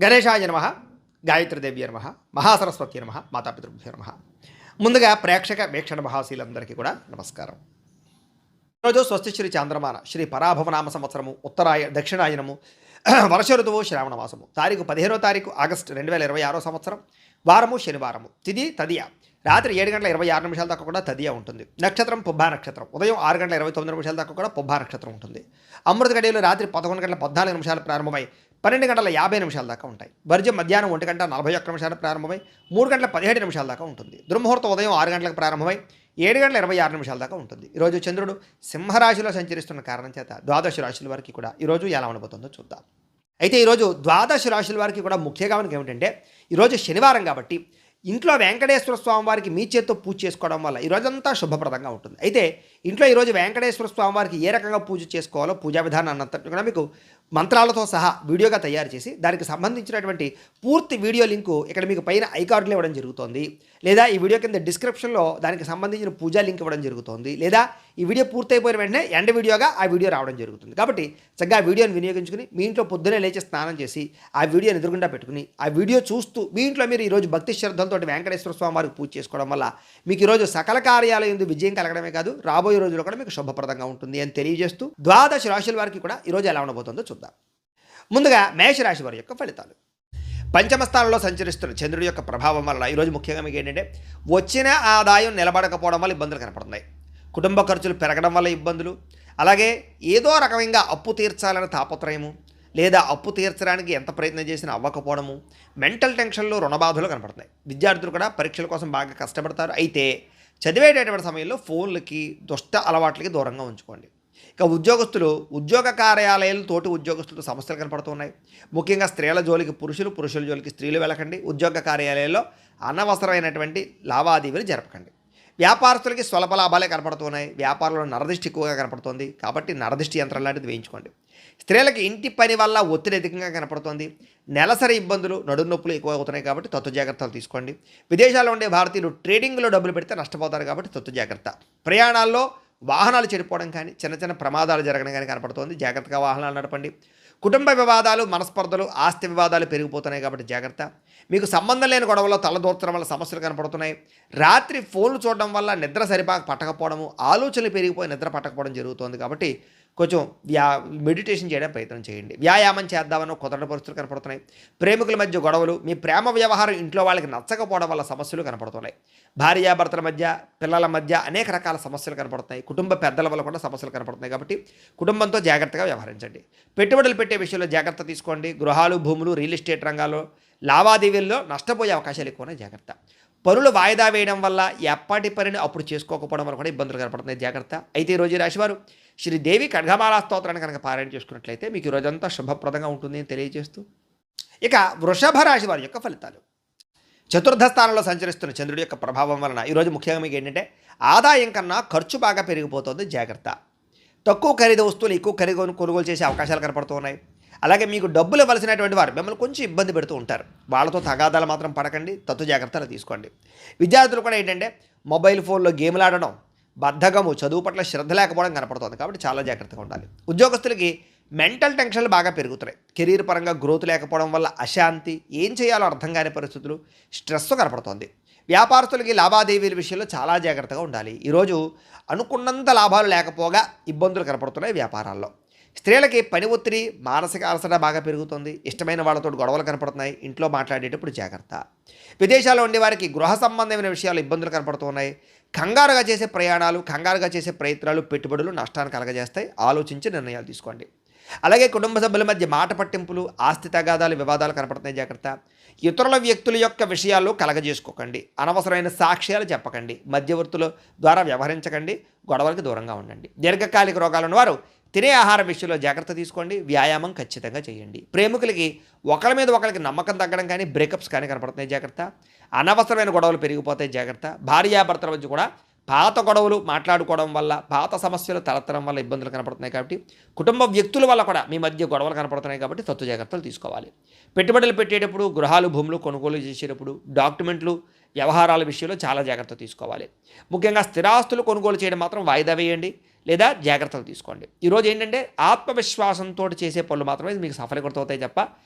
గణేశాయ నమః, గాయత్రీదేవ్య నమః, మహాసరస్వతి నమః, మాతాపితృభ్యో నమః. ముందుగా ప్రేక్షక వీక్షణ మహాశీలందరికీ కూడా నమస్కారం. ఈరోజు స్వస్తిశ్రీ చాంద్రమాన శ్రీ పరాభవనామ సంవత్సరము దక్షిణాయనము వర్ష ఋతువు శ్రావణ మాసము తారీఖు 15వ తారీఖు ఆగస్టు 2026 సంవత్సరం వారము శనివారము తిథి తదియ రాత్రి 7 గంటల 26 నిమిషాల దాకా కూడా తదియ ఉంటుంది. నక్షత్రం పుబ్బా నక్షత్రం ఉదయం 6 గంటల 29 నిమిషాల దాకా కూడా పుబ్బా నక్షత్రం ఉంటుంది. అమృత గడియలు రాత్రి 11 గంటల 14 నిమిషాలు ప్రారంభమై 12 గంటల 50 నిమిషాల దాకా ఉంటాయి. వర్జ్యం మధ్యాహ్నం 1 గంట 41 నిమిషాలు ప్రారంభమై 3 గంటల 17 నిమిషాల దాకా ఉంటుంది. దుర్ముహూర్తం ఉదయం 6 గంటలకు ప్రారంభమై 7 గంటల 26 నిమిషాల దాకా ఉంటుంది. ఈరోజు చంద్రుడు సింహరాశిలో సంచరిస్తున్న కారణం చేత ద్వాదశ రాశుల వారికి కూడా ఈరోజు ఎలా ఉండబోతుందో చూద్దాం. అయితే ఈరోజు ద్వాదశ రాశుల వారికి కూడా ముఖ్యంగా మనకి ఏమిటంటే ఈరోజు శనివారం కాబట్టి ఇంట్లో వెంకటేశ్వర స్వామి వారికి మీ చేత్తో పూజ చేసుకోవడం వల్ల ఈరోజంతా శుభప్రదంగా ఉంటుంది. అయితే ఇంట్లో ఈరోజు వెంకటేశ్వర స్వామి వారికి ఏ రకంగా పూజ చేసుకోవాలో పూజా విధానాన్ని అంతటి కూడా మీకు మంత్రాలతో సహా వీడియోగా తయారు చేసి దానికి సంబంధించినటువంటి పూర్తి వీడియో లింకు ఇక్కడ మీకు పైన ఐకార్డులు ఇవ్వడం జరుగుతోంది, లేదా ఈ వీడియో కింద డిస్క్రిప్షన్లో దానికి సంబంధించిన పూజా లింక్ ఇవ్వడం జరుగుతోంది, లేదా ఈ వీడియో పూర్తయిపోయిన వెంటనే ఎండ్ వీడియోగా ఆ వీడియో రావడం జరుగుతుంది. కాబట్టి చక్కగా ఆ వీడియోని వినియోగించుకుని మీ ఇంట్లో పొద్దునే లేచి స్నానం చేసి ఆ వీడియోని ఎదురుగుండా పెట్టుకుని ఆ వీడియో చూస్తూ మీ ఇంట్లో మీరు ఈరోజు భక్తి శ్రద్ధలతో వెంకటేశ్వర స్వామి వారికి పూజ చేసుకోవడం వల్ల మీకు ఈరోజు సకల కార్యాలయం ఎందు విజయం కలగడమే కాదు రాబోయే రోజుల్లో కూడా మీకు శుభప్రదంగా ఉంటుంది అని తెలియజేస్తూ ద్వాదశ రాశుల వారికి కూడా ఈరోజు ఎలా ఉండబోతుందో చూద్దాం. ముందుగా మేషరాశి వారి యొక్క ఫలితాలు. పంచమ స్థానంలో సంచరిస్తున్న చంద్రుడి యొక్క ప్రభావం వల్ల ఈరోజు ముఖ్యంగా మీకు ఏంటంటే వచ్చిన ఆదాయం నిలబడకపోవడం వల్ల ఇబ్బందులు కనపడుతున్నాయి. కుటుంబ ఖర్చులు పెరగడం వల్ల ఇబ్బందులు, అలాగే ఏదో రకమైన అప్పు తీర్చాలనే తాపత్రయము, లేదా అప్పు తీర్చడానికి ఎంత ప్రయత్నం చేసినా అవ్వకపోవడము, మెంటల్ టెన్షన్లు రుణబాధలు కనపడుతున్నాయి. విద్యార్థులు కూడా పరీక్షల కోసం బాగా కష్టపడతారు. అయితే చదివేటటువంటి సమయంలో ఫోన్లకి దుష్ట అలవాట్లకి దూరంగా ఉంచుకోండి. ఇక ఉద్యోగస్తులు ఉద్యోగ కార్యాలయాలు తోటి ఉద్యోగస్తులతో సమస్యలు కనపడుతున్నాయి. ముఖ్యంగా స్త్రీల జోలికి పురుషులు, పురుషుల జోలికి స్త్రీలు వెళ్ళకండి. ఉద్యోగ కార్యాలయాల్లో అనవసరమైనటువంటి లావాదేవీలు జరపకండి. వ్యాపారస్తులకి స్వల్ప లాభాలే కనపడుతున్నాయి. వ్యాపారంలో నరదిష్టి ఎక్కువగా కనపడుతుంది కాబట్టి నరదిష్టి యంత్రం లాంటిది వేయించుకోండి. స్త్రీలకి ఇంటి పని వల్ల ఒత్తిడి అధికంగా కనపడుతుంది. నెలసరి ఇబ్బందులు, నడుము నొప్పులు ఎక్కువ అవుతున్నాయి కాబట్టి తత్వ జాగ్రత్తలు తీసుకోండి. విదేశాల్లో ఉండే భారతీయులు ట్రేడింగ్లో డబ్బులు పెడితే నష్టపోతారు కాబట్టి తత్వ జాగ్రత్త. ప్రయాణాల్లో వాహనాలు చెడిపోవడం కానీ చిన్న చిన్న ప్రమాదాలు జరగడం కానీ కనపడుతోంది. జాగ్రత్తగా వాహనాలు నడపండి. కుటుంబ వివాదాలు, మనస్పర్ధలు, ఆస్తి వివాదాలు పెరిగిపోతున్నాయి కాబట్టి జాగ్రత్త. మీకు సంబంధం లేని గొడవల్లో తలదూర్చడం వల్ల సమస్యలు కనపడుతున్నాయి. రాత్రి ఫోన్లు చూడడం వల్ల నిద్ర పట్టకపోవడము, ఆలోచనలు పెరిగిపోయి నిద్ర పట్టకపోవడం జరుగుతోంది కాబట్టి కొంచెం మెడిటేషన్ చేయడం ప్రయత్నం చేయండి. వ్యాయామం చేద్దామని కుదరని పరిస్థితులు కనపడుతున్నాయి. ప్రేమికుల మధ్య గొడవలు, మీ ప్రేమ వ్యవహారం ఇంట్లో వాళ్ళకి నచ్చకపోవడం వల్ల సమస్యలు కనపడుతున్నాయి. భార్యాభర్తల మధ్య, పిల్లల మధ్య అనేక రకాల సమస్యలు కనపడుతున్నాయి. కుటుంబ పెద్దల వల్ల కూడా సమస్యలు కనపడుతున్నాయి కాబట్టి కుటుంబంతో జాగ్రత్తగా వ్యవహరించండి. పెట్టుబడులు పెట్టే విషయంలో జాగ్రత్త తీసుకోండి. గృహాలు, భూములు, రియల్ ఎస్టేట్ రంగాల్లో లావాదేవీల్లో నష్టపోయే అవకాశాలు ఎక్కువనే జాగ్రత్త. పనులు వాయిదా వేయడం వల్ల ఎప్పటి పనిని అప్పుడు చేసుకోకపోవడం వల్ల కూడా ఇబ్బందులు కనపడుతున్నాయి జాగ్రత్త. అయితే ఈరోజు రాశివారు శ్రీదేవి ఖడ్గమాలా స్తోత్రాన్ని కనుక పారాయణ చేసుకున్నట్లయితే మీకు ఈరోజంతా శుభప్రదంగా ఉంటుంది అని తెలియజేస్తూ ఇక వృషభ రాశి వారి యొక్క ఫలితాలు. చతుర్థ స్థానంలో సంచరిస్తున్న చంద్రుడి యొక్క ప్రభావం వలన ఈరోజు ముఖ్యంగా మీకు ఏంటంటే ఆదాయం కన్నా ఖర్చు బాగా పెరిగిపోతుంది జాగ్రత్త. తక్కువ ఖరీదు వస్తువులు ఎక్కువ ఖరీదు కొనుగోలు చేసే అవకాశాలు కనపడుతూ ఉన్నాయి. అలాగే మీకు డబ్బులు ఇవ్వాల్సినటువంటి వారు మిమ్మల్ని కొంచెం ఇబ్బంది పెడుతూ ఉంటారు. వాళ్ళతో తగాదాలు మాత్రం పడకండి, తత్వ జాగ్రత్తలు తీసుకోండి. విద్యార్థులు కూడా ఏంటంటే మొబైల్ ఫోన్లో గేమ్లు ఆడడం, బద్ధకము, చదువు పట్ల శ్రద్ధ లేకపోవడం కనపడుతుంది కాబట్టి చాలా జాగ్రత్తగా ఉండాలి. ఉద్యోగస్తులకి మెంటల్ టెన్షన్లు బాగా పెరుగుతున్నాయి. కెరీర్ పరంగా గ్రోత్ లేకపోవడం వల్ల అశాంతి, ఏం చేయాలో అర్థం కాని పరిస్థితులు, స్ట్రెస్ కనపడుతోంది. వ్యాపారస్తులకి లావాదేవీల విషయంలో చాలా జాగ్రత్తగా ఉండాలి. ఈరోజు అనుకున్నంత లాభాలు లేకపోగా ఇబ్బందులు కనపడుతున్నాయి వ్యాపారాల్లో. స్త్రీలకి పని ఒత్తిడి, మానసిక అలసట బాగా పెరుగుతుంది. ఇష్టమైన వాళ్ళతో గొడవలు కనపడుతున్నాయి. ఇంట్లో మాట్లాడేటప్పుడు జాగ్రత్త. విదేశాల్లో ఉండే వారికి గృహ సంబంధమైన విషయాలు ఇబ్బందులు కనపడుతున్నాయి. కంగారుగా చేసే ప్రయాణాలు, కంగారుగా చేసే ప్రయత్నాలు, పెట్టుబడులు నష్టాన్ని కలగజేస్తాయి. ఆలోచించి నిర్ణయాలు తీసుకోండి. అలాగే కుటుంబ సభ్యుల మధ్య మాట పట్టింపులు, ఆస్తి తగాదాలు, వివాదాలు కనపడుతున్నాయి జాగ్రత్త. ఇతరుల వ్యక్తుల యొక్క విషయాలు కలగజేసుకోకండి. అనవసరమైన సాక్ష్యాలు చెప్పకండి. మధ్యవర్తుల ద్వారా వ్యవహరించకండి. గొడవలకు దూరంగా ఉండండి. దీర్ఘకాలిక రోగాలు ఉన్నవారు తినే ఆహారం విషయంలో జాగ్రత్త తీసుకోండి. వ్యాయామం ఖచ్చితంగా చేయండి. ప్రేమికులకి ఒకరి మీద ఒకరికి నమ్మకం తగ్గడం కానీ బ్రేకప్స్ కానీ కనపడుతున్నాయి జాగ్రత్త. అనవసరమైన గొడవలు పెరిగిపోతాయి జాగ్రత్త. భార్యాభర్తల మధ్య కూడా పాత గొడవలు మాట్లాడుకోవడం వల్ల, పాత సమస్యలు తలెత్తడం వల్ల ఇబ్బందులు కనపడుతున్నాయి కాబట్టి కుటుంబ వ్యక్తుల వల్ల కూడా మీ మధ్య గొడవలు కనపడుతున్నాయి కాబట్టి తత్వ జాగ్రత్తలు తీసుకోవాలి. పెట్టుబడులు పెట్టేటప్పుడు, గృహాలు, భూములు కొనుగోలు చేసేటప్పుడు, డాక్యుమెంట్లు, వ్యవహారాల విషయంలో చాలా జాగ్రత్త తీసుకోవాలి. ముఖ్యంగా స్థిరాస్తులు కొనుగోలు చేయడం మాత్రం వాయిదా వేయండి. లేదా జాగ్రత్తలు తీసుకోండి. ఈరోజు ఏంటంటే ఆత్మవిశ్వాసంతో చేసే పనులు మాత్రమే మీకు సఫలీకృతమవుతాయి తప్ప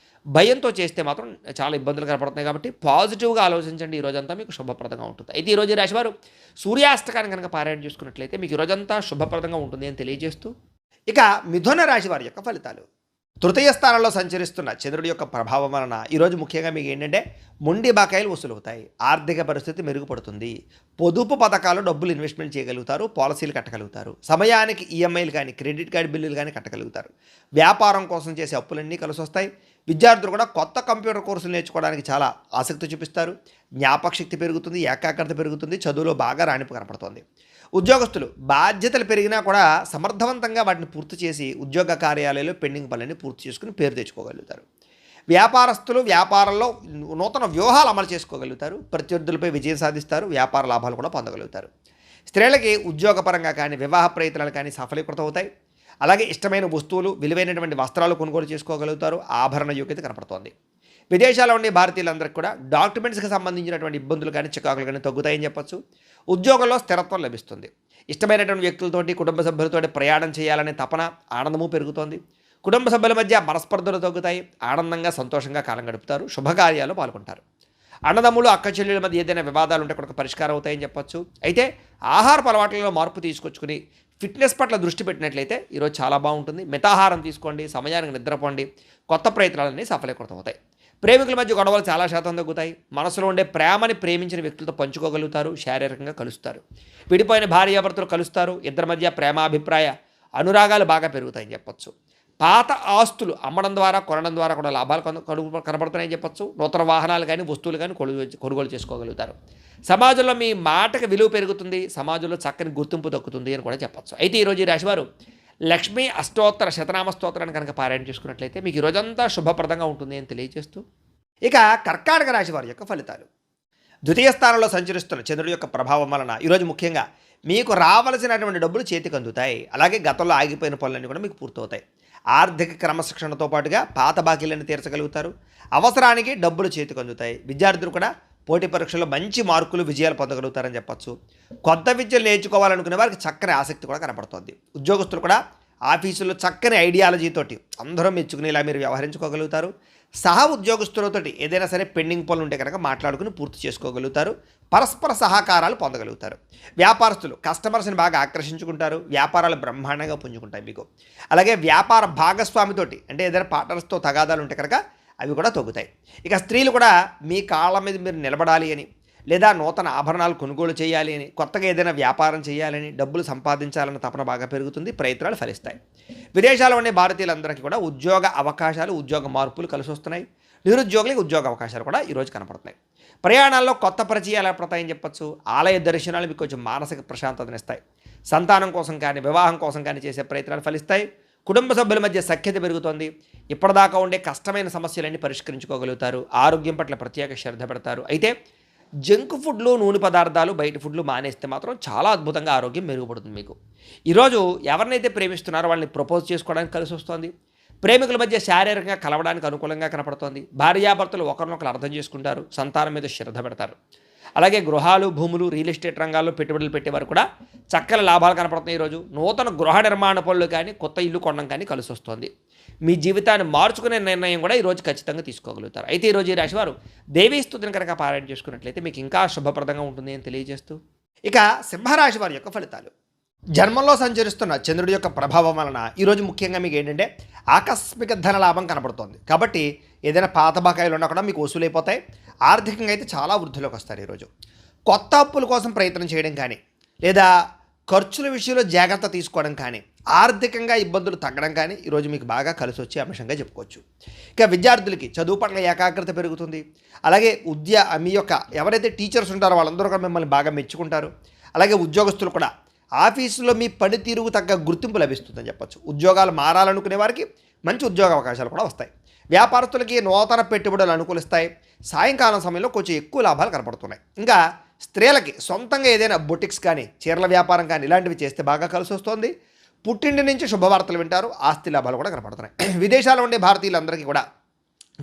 భయంతో చేస్తే మాత్రం చాలా ఇబ్బందులు కనపడుతున్నాయి. కాబట్టి పాజిటివ్గా ఆలోచించండి. ఈ రోజంతా మీకు శుభప్రదంగా ఉంటుంది. అయితే ఈరోజు ఈ రాశివారు సూర్యాస్తకాన్ని కనుక పారాయణ చేసుకున్నట్లయితే మీకు ఈ రోజంతా శుభప్రదంగా ఉంటుంది అని తెలియజేస్తూ, ఇక మిథున రాశి వారి యొక్క ఫలితాలు. తృతీయ స్థానంలో సంచరిస్తున్న చంద్రుడి యొక్క ప్రభావం వలన ఈరోజు ముఖ్యంగా మీకు ఏంటంటే మొండి బకాయిలు వసూలవుతాయి. ఆర్థిక పరిస్థితి మెరుగుపడుతుంది. పొదుపు పథకాలు డబ్బులు ఇన్వెస్ట్మెంట్ చేయగలుగుతారు. పాలసీలు కట్టగలుగుతారు. సమయానికి ఈఎంఐలు కానీ క్రెడిట్ కార్డు బిల్లులు కానీ కట్టగలుగుతారు. వ్యాపారం కోసం చేసే అప్పులన్నీ కలిసి వస్తాయి. విద్యార్థులు కూడా కొత్త కంప్యూటర్ కోర్సులు నేర్చుకోవడానికి చాలా ఆసక్తి చూపిస్తారు. జ్ఞాపకశక్తి పెరుగుతుంది. ఏకాగ్రత పెరుగుతుంది. చదువులో బాగా రాణింపు కనపడుతుంది. ఉద్యోగస్తులు బాధ్యతలు పెరిగినా కూడా సమర్థవంతంగా వాటిని పూర్తి చేసి ఉద్యోగ కార్యాలయాల్లో పెండింగ్ పనులన్నీ పూర్తి చేసుకుని పేరు తెచ్చుకోగలుగుతారు. వ్యాపారస్తులు వ్యాపారంలో నూతన వ్యూహాలు అమలు చేసుకోగలుగుతారు. ప్రత్యర్థులపై విజయం సాధిస్తారు. వ్యాపార లాభాలు కూడా పొందగలుగుతారు. స్త్రీలకి ఉద్యోగపరంగా కానీ వివాహ ప్రయత్నాలు కానీ సఫలీకృతం అవుతాయి. అలాగే ఇష్టమైన వస్తువులు విలువైనటువంటి వస్త్రాలు కొనుగోలు చేసుకోగలుగుతారు. ఆభరణ యోగ్యత కనపడుతోంది. విదేశాల్లో ఉండే భారతీయులందరికీ కూడా డాక్యుమెంట్స్కి సంబంధించినటువంటి ఇబ్బందులు కానీ చికాకులు కానీ తగ్గుతాయని చెప్పొచ్చు. ఉద్యోగంలో స్థిరత్వం లభిస్తుంది. ఇష్టమైనటువంటి వ్యక్తులతోటి కుటుంబ సభ్యులతోటి ప్రయాణం చేయాలనే తపన ఆనందము పెరుగుతోంది. కుటుంబ సభ్యుల మధ్య మనస్పర్ధలు తగ్గుతాయి. ఆనందంగా సంతోషంగా కాలం గడుపుతారు. శుభకార్యాలు పాల్గొంటారు. అన్నదమ్ములు అక్క చెల్లెల మధ్య ఏదైనా వివాదాలు ఉంటే కూడా పరిష్కారం అవుతాయని చెప్పొచ్చు. అయితే ఆహారపు అలవాట్లలో మార్పు తీసుకొచ్చుకుని ఫిట్నెస్ పట్ల దృష్టి పెట్టినట్లయితే ఈరోజు చాలా బాగుంటుంది. మితాహారం తీసుకోండి. సమయానికి నిద్రపోండి. కొత్త ప్రయత్నాలన్నీ సఫలీకృతం అవుతాయి. ప్రేమికుల మధ్య గొడవలు చాలా శాతం తగ్గుతాయి. మనసులో ఉండే ప్రేమని ప్రేమించిన వ్యక్తులతో పంచుకోగలుగుతారు. శారీరకంగా కలుస్తారు. విడిపోయిన భార్యాభర్తలు కలుస్తారు. ఇద్దరి మధ్య ప్రేమాభిప్రాయ అనురాగాలు బాగా పెరుగుతాయని చెప్పొచ్చు. పాత ఆస్తులు అమ్మడం ద్వారా కొనడం ద్వారా కూడా లాభాలు కనబడుతున్నాయని చెప్పొచ్చు. నూతన వాహనాలు కానీ వస్తువులు కానీ కొనుగోలు చేసుకోగలుగుతారు. సమాజంలో మీ మాటకు విలువ పెరుగుతుంది. సమాజంలో చక్కని గుర్తింపు దక్కుతుంది అని కూడా చెప్పొచ్చు. అయితే ఈరోజు ఈ రాశివారు లక్ష్మీ అష్టోత్తర శతనామ స్తోత్రాన్ని కనుక పారాయణ చేసుకున్నట్లయితే మీకు ఈ రోజంతా శుభప్రదంగా ఉంటుంది అని తెలియజేస్తూ, ఇక కర్కాటక రాశి వారి యొక్క ఫలితాలు. ద్వితీయ స్థానంలో సంచరిస్తున్న చంద్రుడి యొక్క ప్రభావం వలన ఈరోజు ముఖ్యంగా మీకు రావలసినటువంటి డబ్బులు చేతికి అందుతాయి. అలాగే గతంలో ఆగిపోయిన పనులన్నీ కూడా మీకు పూర్తవుతాయి. ఆర్థిక క్రమశిక్షణతో పాటుగా పాత బాకీలను తీర్చగలుగుతారు. అవసరానికి డబ్బులు చేతికి అందుతాయి. విద్యార్థులు కూడా పోటీ పరీక్షల్లో మంచి మార్కులు విజయాలు పొందగలుగుతారని చెప్పొచ్చు. కొత్త విద్యలు నేర్చుకోవాలనుకునే వారికి చక్కని ఆసక్తి కూడా కనపడుతుంది. ఉద్యోగస్తులు కూడా ఆఫీసుల్లో చక్కని ఐడియాలజీతోటి అందరూ మెచ్చుకునేలా మీరు వ్యవహరించుకోగలుగుతారు. సహా ఉద్యోగస్తులతోటి ఏదైనా సరే పెండింగ్ పనులు ఉంటే కనుక మాట్లాడుకుని పూర్తి చేసుకోగలుగుతారు. పరస్పర సహకారాలు పొందగలుగుతారు. వ్యాపారస్తులు కస్టమర్స్ని బాగా ఆకర్షించుకుంటారు. వ్యాపారాలు బ్రహ్మాండంగా పుంజుకుంటాయి మీకు. అలాగే వ్యాపార భాగస్వామితోటి అంటే ఏదైనా పార్ట్నర్స్తో తగాదాలు ఉంటే కనుక అవి కూడా తగ్గుతాయి. ఇక స్త్రీలు కూడా మీ కాళ్ళ మీద మీరు నిలబడాలి అని, లేదా నూతన ఆభరణాలు కొనుగోలు చేయాలి అని, కొత్తగా ఏదైనా వ్యాపారం చేయాలని, డబ్బులు సంపాదించాలన్న తపన బాగా పెరుగుతుంది. ప్రయత్నాలు ఫలిస్తాయి. విదేశాల్లో ఉండే భారతీయులందరికీ కూడా ఉద్యోగ అవకాశాలు, ఉద్యోగ మార్పులు కలిసి వస్తున్నాయి. నిరుద్యోగులకు ఉద్యోగ అవకాశాలు కూడా ఈరోజు కనపడుతున్నాయి. ప్రయాణాల్లో కొత్త పరిచయాలు ఏర్పడతాయని చెప్పొచ్చు. ఆలయ దర్శనాలు మీకు కొంచెం మానసిక ప్రశాంతతనిస్తాయి. సంతానం కోసం కానీ వివాహం కోసం కానీ చేసే ప్రయత్నాలు ఫలిస్తాయి. కుటుంబ సభ్యుల మధ్య సఖ్యత పెరుగుతోంది. ఇప్పటిదాకా ఉండే కష్టమైన సమస్యలన్నీ పరిష్కరించుకోగలుగుతారు. ఆరోగ్యం పట్ల ప్రత్యేక శ్రద్ధ పెడతారు. అయితే జంక్ ఫుడ్లు, నూనె పదార్థాలు, బయట ఫుడ్లు మానేస్తే మాత్రం చాలా అద్భుతంగా ఆరోగ్యం మెరుగుపడుతుంది మీకు. ఈరోజు ఎవరినైతే ప్రేమిస్తున్నారో వాళ్ళని ప్రపోజ్ చేసుకోవడానికి కలిసి వస్తుంది. ప్రేమికుల మధ్య శారీరకంగా కలవడానికి అనుకూలంగా కనపడుతోంది. భార్యాభర్తలు ఒకరినొకరు అర్థం చేసుకుంటారు. సంతానం మీద శ్రద్ధ పెడతారు. అలాగే గృహాలు, భూములు, రియల్ ఎస్టేట్ రంగాల్లో పెట్టుబడులు పెట్టేవారు కూడా చక్కని లాభాలు కనపడుతున్నాయి. ఈరోజు నూతన గృహ నిర్మాణ పనులు కానీ కొత్త ఇల్లు కొనడం కానీ కలిసి వస్తుంది. మీ జీవితాన్ని మార్చుకునే నిర్ణయం కూడా ఈరోజు ఖచ్చితంగా తీసుకోగలుగుతారు. అయితే ఈరోజు ఈ రాశివారు దేవీ స్తుతిని కనుక పారాయణ చేసుకున్నట్లయితే మీకు ఇంకా శుభప్రదంగా ఉంటుంది అని తెలియజేస్తూ, ఇక సింహరాశి వారి యొక్క ఫలితాలు. జన్మంలో సంచరిస్తున్న చంద్రుడి యొక్క ప్రభావం వలన ఈరోజు ముఖ్యంగా మీకు ఏంటంటే ఆకస్మిక ధన లాభం కనపడుతోంది. కాబట్టి ఏదైనా పాత బకాయిలు ఉన్నా కూడా మీకు వసూలైపోతాయి. ఆర్థికంగా అయితే చాలా వృద్ధిలోకి వస్తారు. ఈరోజు కొత్త అప్పుల కోసం ప్రయత్నం చేయడం కానీ, లేదా ఖర్చుల విషయంలో జాగ్రత్త తీసుకోవడం కానీ, ఆర్థికంగా ఇబ్బందులు తగ్గడం కానీ ఈరోజు మీకు బాగా కలిసి వచ్చే అంశంగా చెప్పుకోవచ్చు. ఇక విద్యార్థులకి చదువు పట్ల ఏకాగ్రత పెరుగుతుంది. అలాగే మీ యొక్క ఎవరైతే టీచర్స్ ఉంటారో వాళ్ళందరూ కూడా మిమ్మల్ని బాగా మెచ్చుకుంటారు. అలాగే ఉద్యోగస్తులు కూడా ఆఫీసులో మీ పనితీరుకు తగ్గ గుర్తింపు లభిస్తుందని చెప్పొచ్చు. ఉద్యోగాలు మారాలనుకునే వారికి మంచి ఉద్యోగ అవకాశాలు కూడా వస్తాయి. వ్యాపారస్తులకి నూతన పెట్టుబడులు అనుకూలిస్తాయి. సాయంకాలం సమయంలో కొంచెం ఎక్కువ లాభాలు కనపడుతున్నాయి. ఇంకా స్త్రీలకి సొంతంగా ఏదైనా బొటిక్స్ కానీ, చీరల వ్యాపారం కానీ ఇలాంటివి చేస్తే బాగా కలిసి వస్తుంది. పుట్టింటి నుంచి శుభవార్తలు వింటారు. ఆస్తి లాభాలు కూడా కనపడుతున్నాయి. విదేశాల్లో ఉండే భారతీయులందరికీ కూడా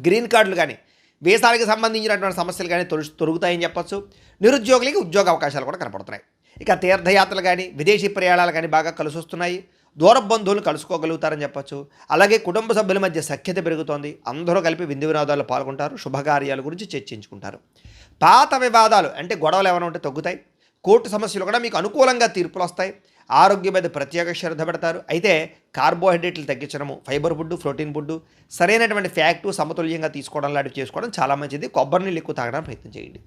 గ్రీన్ కార్డులు కానీ, వీసాలకు సంబంధించినటువంటి సమస్యలు కానీ తొలుగుతాయని చెప్పొచ్చు. నిరుద్యోగులకి ఉద్యోగ అవకాశాలు కూడా కనపడుతున్నాయి. ఇక తీర్థయాత్రలు కానీ విదేశీ ప్రయాణాలు కానీ బాగా కలిసి వస్తున్నాయి. దూర బంధువులు కలుసుకోగలుగుతారని చెప్పచ్చు. అలాగే కుటుంబ సభ్యుల మధ్య సఖ్యత పెరుగుతోంది. అందరూ కలిపి విందు వినోదాల్లో పాల్గొంటారు. శుభకార్యాల గురించి చర్చించుకుంటారు. పాత వివాదాలు అంటే గొడవలు ఏమైనా ఉంటే తగ్గుతాయి. కోర్టు సమస్యలు కూడా మీకు అనుకూలంగా తీర్పులు వస్తాయి. ఆరోగ్యం మీద ప్రత్యేక శ్రద్ధ పెడతారు. అయితే కార్బోహైడ్రేట్లు తగ్గించడము, ఫైబర్ ఫుడ్, ప్రోటీన్ ఫుడ్, సరైనటువంటి ఫ్యాక్టు సమతుల్యంగా తీసుకోవడం లాంటివి చేసుకోవడం చాలా మంచిది. కొబ్బరి నీళ్ళు ఎక్కువ తాగడానికి ప్రయత్నం చేయండి.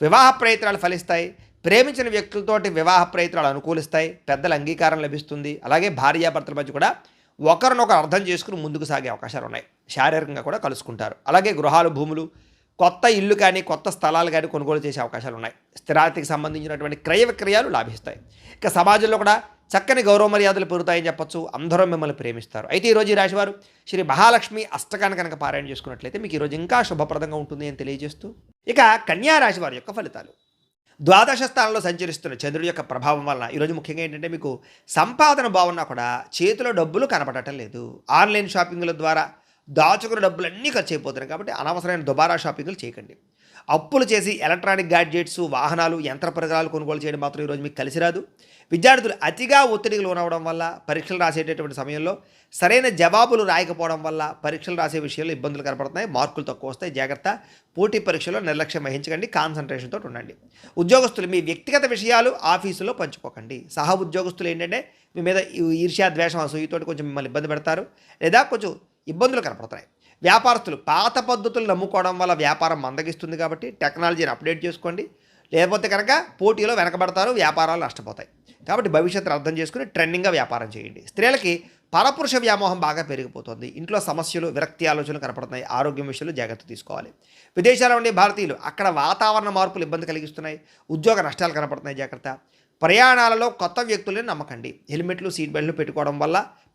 వివాహ ప్రయత్నాలు ఫలిస్తాయి. ప్రేమించిన వ్యక్తులతోటి వివాహ ప్రయత్నాలు అనుకూలిస్తాయి. పెద్దల అంగీకారం లభిస్తుంది. అలాగే భార్యాభర్తల మధ్య కూడా ఒకరినొకరు అర్థం చేసుకుని ముందుకు సాగే అవకాశాలు ఉన్నాయి. శారీరకంగా కూడా కలుసుకుంటారు. అలాగే గృహాలు, భూములు, కొత్త ఇల్లు కానీ కొత్త స్థలాలు కానీ కొనుగోలు చేసే అవకాశాలు ఉన్నాయి. స్థిరాతికి సంబంధించినటువంటి క్రయ విక్రయాలు లాభిస్తాయి. ఇక సమాజంలో కూడా చక్కని గౌరవ మర్యాదలు పెరుగుతాయని చెప్పొచ్చు. అందరూ మిమ్మల్ని ప్రేమిస్తారు. అయితే ఈరోజు ఈ రాశివారు శ్రీ మహాలక్ష్మి అష్టకాన్ని కనుక పారాయణ చేసుకున్నట్లయితే మీకు ఈరోజు ఇంకా శుభప్రదంగా ఉంటుంది అని తెలియజేస్తూ, ఇక కన్యా రాశి వారి యొక్క ఫలితాలు. ద్వాదశ స్థానంలో సంచరిస్తున్న చంద్రుడి యొక్క ప్రభావం వలన ఈరోజు ముఖ్యంగా ఏంటంటే మీకు సంపాదన బాగున్నా కూడా చేతిలో డబ్బులు కనపడటం లేదు. ఆన్లైన్ షాపింగ్ల ద్వారా దాచుకున్న డబ్బులన్నీ ఖర్చు అయిపోతున్నాయి. కాబట్టి అనవసరమైన దుబారా షాపింగ్లు చేయకండి. అప్పులు చేసి ఎలక్ట్రానిక్ గ్యాడ్జెట్స్, వాహనాలు, యంత్ర పరికరాలు కొనుగోలు చేయడం మాత్రం ఈరోజు మీకు కలిసి రాదు. విద్యార్థులు అతిగా ఒత్తిడికి లోనవడం వల్ల, పరీక్షలు రాసేటటువంటి సమయంలో సరైన జవాబులు రాయకపోవడం వల్ల పరీక్షలు రాసే విషయంలో ఇబ్బందులు కనపడుతున్నాయి. మార్కులు తక్కువ వస్తాయి. జాగ్రత్త. పోటీ పరీక్షలో నిర్లక్ష్యం వహించకండి. కాన్సన్ట్రేషన్తో ఉండండి. ఉద్యోగస్తులు మీ వ్యక్తిగత విషయాలు ఆఫీసులో పంచుకోకండి. సహ ఉద్యోగస్తులు ఏంటంటే మీ మీద ఈర్ష్యా, ద్వేషం, అసూయతోటి కొంచెం మిమ్మల్ని ఇబ్బంది పెడతారు లేదా కొంచెం ఇబ్బందులు కనపడుతున్నాయి. వ్యాపారస్తులు పాత పద్ధతులు నమ్ముకోవడం వల్ల వ్యాపారం మందగిస్తుంది. కాబట్టి టెక్నాలజీని అప్డేట్ చేసుకోండి. లేకపోతే కనుక పోటీలో వెనకబడతారు, వ్యాపారాలు నష్టపోతాయి. కాబట్టి భవిష్యత్తును అర్థం చేసుకుని ట్రెండింగ్గా వ్యాపారం చేయండి. స్త్రీలకి పరపురుష వ్యామోహం బాగా పెరిగిపోతుంది. ఇంట్లో సమస్యలు, విరక్తి ఆలోచనలు కనపడుతున్నాయి. ఆరోగ్యం విషయంలో జాగ్రత్త తీసుకోవాలి. విదేశాల్లో ఉండే భారతీయులు అక్కడ వాతావరణ మార్పులు ఇబ్బంది కలిగిస్తున్నాయి. ఉద్యోగ నష్టాలు కనపడుతున్నాయి. జాగ్రత్త. ప్రయాణాలలో కొత్త వ్యక్తులను నమ్మకండి. హెల్మెట్లు, సీట్ బెల్ట్లు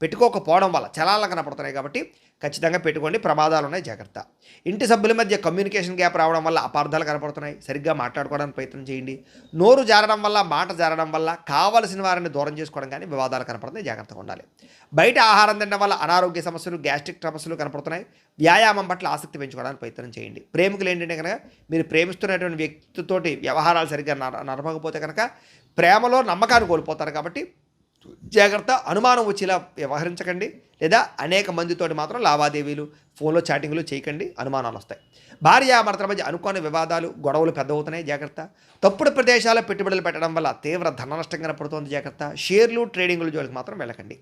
పెట్టుకోకపోవడం వల్ల చలాలు కనపడుతున్నాయి. కాబట్టి ఖచ్చితంగా పెట్టుకోండి. ప్రమాదాలు ఉన్నాయి. జాగ్రత్త. ఇంటి సభ్యుల మధ్య కమ్యూనికేషన్ గ్యాప్ రావడం వల్ల అపార్థాలు కనపడుతున్నాయి. సరిగ్గా మాట్లాడుకోవడానికి ప్రయత్నం చేయండి. నోరు జారడం వల్ల, మాట జారడం వల్ల కావలసిన వారిని దూరం చేసుకోవడం కానీ వివాదాలు కనపడుతున్నాయి. జాగ్రత్తగా ఉండాలి. బయట ఆహారం తినడం వల్ల అనారోగ్య సమస్యలు, గ్యాస్ట్రిక్ సమస్యలు కనపడుతున్నాయి. వ్యాయామం పట్ల ఆసక్తి పెంచుకోవడానికి ప్రయత్నం చేయండి. ప్రేమికులు ఏంటంటే కనుక మీరు ప్రేమిస్తున్నటువంటి వ్యక్తితోటి వ్యవహారాలు సరిగ్గా నడపకపోతే కనుక ప్రేమలో నమ్మకాన్ని కోల్పోతారు. కాబట్టి జాగ్రత్త. అనుమానం వచ్చేలా వ్యవహరించకండి. లేదా అనేక మందితోటి మాత్రం లావాదేవీలు, ఫోన్లో చాటింగ్లు చేయకండి. అనుమానాలు వస్తాయి. భార్యాభర్తల మధ్య అనుకోని వివాదాలు, గొడవలు పెద్దవుతున్నాయి. జాగ్రత్త. తప్పుడు ప్రదేశాల్లో పెట్టుబడులు పెట్టడం వల్ల తీవ్ర ధన నష్టం కనపడుతోంది. జాగ్రత్త. షేర్లు, ట్రేడింగ్లు జోలికి మాత్రం వెళ్ళకండి.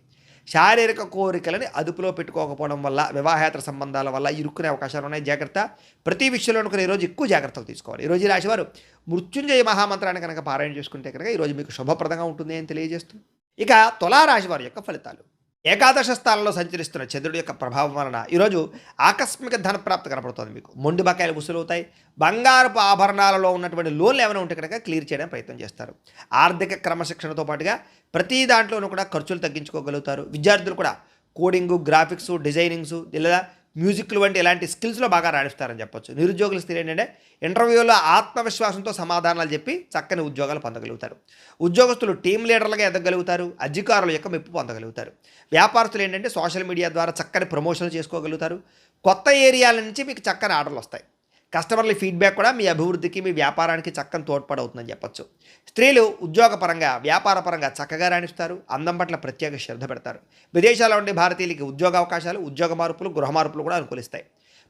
శారీరక కోరికలని అదుపులో పెట్టుకోకపోవడం వల్ల, వివాహేతర సంబంధాల వల్ల ఇరుక్కునే అవకాశాలు ఉన్నాయి. జాగ్రత్త. ప్రతి విషయంలో కూడా ఈరోజు ఎక్కువ జాగ్రత్తలు తీసుకోవాలి. ఈరోజు ఈ రాశివారు మృత్యుంజయ మహామంత్రాన్ని కనుక పారాయణ చేసుకుంటే కనుక ఈరోజు మీకు శుభప్రదంగా ఉంటుంది అని తెలియజేస్తూ, ఇక తులారాశి వారి యొక్క ఫలితాలు. ఏకాదశ స్థానంలో సంచరిస్తున్న చంద్రుడి యొక్క ప్రభావం వలన ఈరోజు ఆకస్మిక ధన ప్రాప్తి కనపడుతుంది. మీకు మొండి బకాయిలు వసూలవుతాయి. బంగారపు ఆభరణాలలో ఉన్నటువంటి లోన్లు ఏమైనా ఉంటే కనుక క్లియర్ చేయడానికి ప్రయత్నం చేస్తారు. ఆర్థిక క్రమశిక్షణతో పాటుగా ప్రతి దాంట్లోనూ కూడా ఖర్చులు తగ్గించుకోగలుగుతారు. విద్యార్థులు కూడా కోడింగు, గ్రాఫిక్స్, డిజైనింగ్స్ లేదా మ్యూజిక్లు వంటి ఇలాంటి స్కిల్స్లో బాగా రాణిస్తారని చెప్పొచ్చు. నిరుద్యోగుల స్థితి ఏంటంటే ఇంటర్వ్యూలో ఆత్మవిశ్వాసంతో సమాధానాలు చెప్పి చక్కని ఉద్యోగాలు పొందగలుగుతారు. ఉద్యోగస్తులు టీం లీడర్లుగా ఎదగలుగుతారు. అధికారుల యొక్క మెప్పు పొందగలుగుతారు. వ్యాపారస్తులు ఏంటంటే సోషల్ మీడియా ద్వారా చక్కని ప్రమోషన్లు చేసుకోగలుగుతారు. కొత్త ఏరియాల నుంచి మీకు చక్కని ఆర్డర్లు వస్తాయి. కస్టమర్ల ఫీడ్బ్యాక్ కూడా మీ అభివృద్ధికి, మీ వ్యాపారానికి చక్కని తోడ్పడవుతుందని చెప్పొచ్చు. స్త్రీలు ఉద్యోగపరంగా, వ్యాపారపరంగా చక్కగా రాణిస్తారు. అందం పట్ల ప్రత్యేక శ్రద్ధ పెడతారు. విదేశాల్లో ఉండే భారతీయులకి ఉద్యోగ అవకాశాలు, ఉద్యోగ మార్పులు, గృహ మార్పులు కూడా అనుకూలిస్తాయి.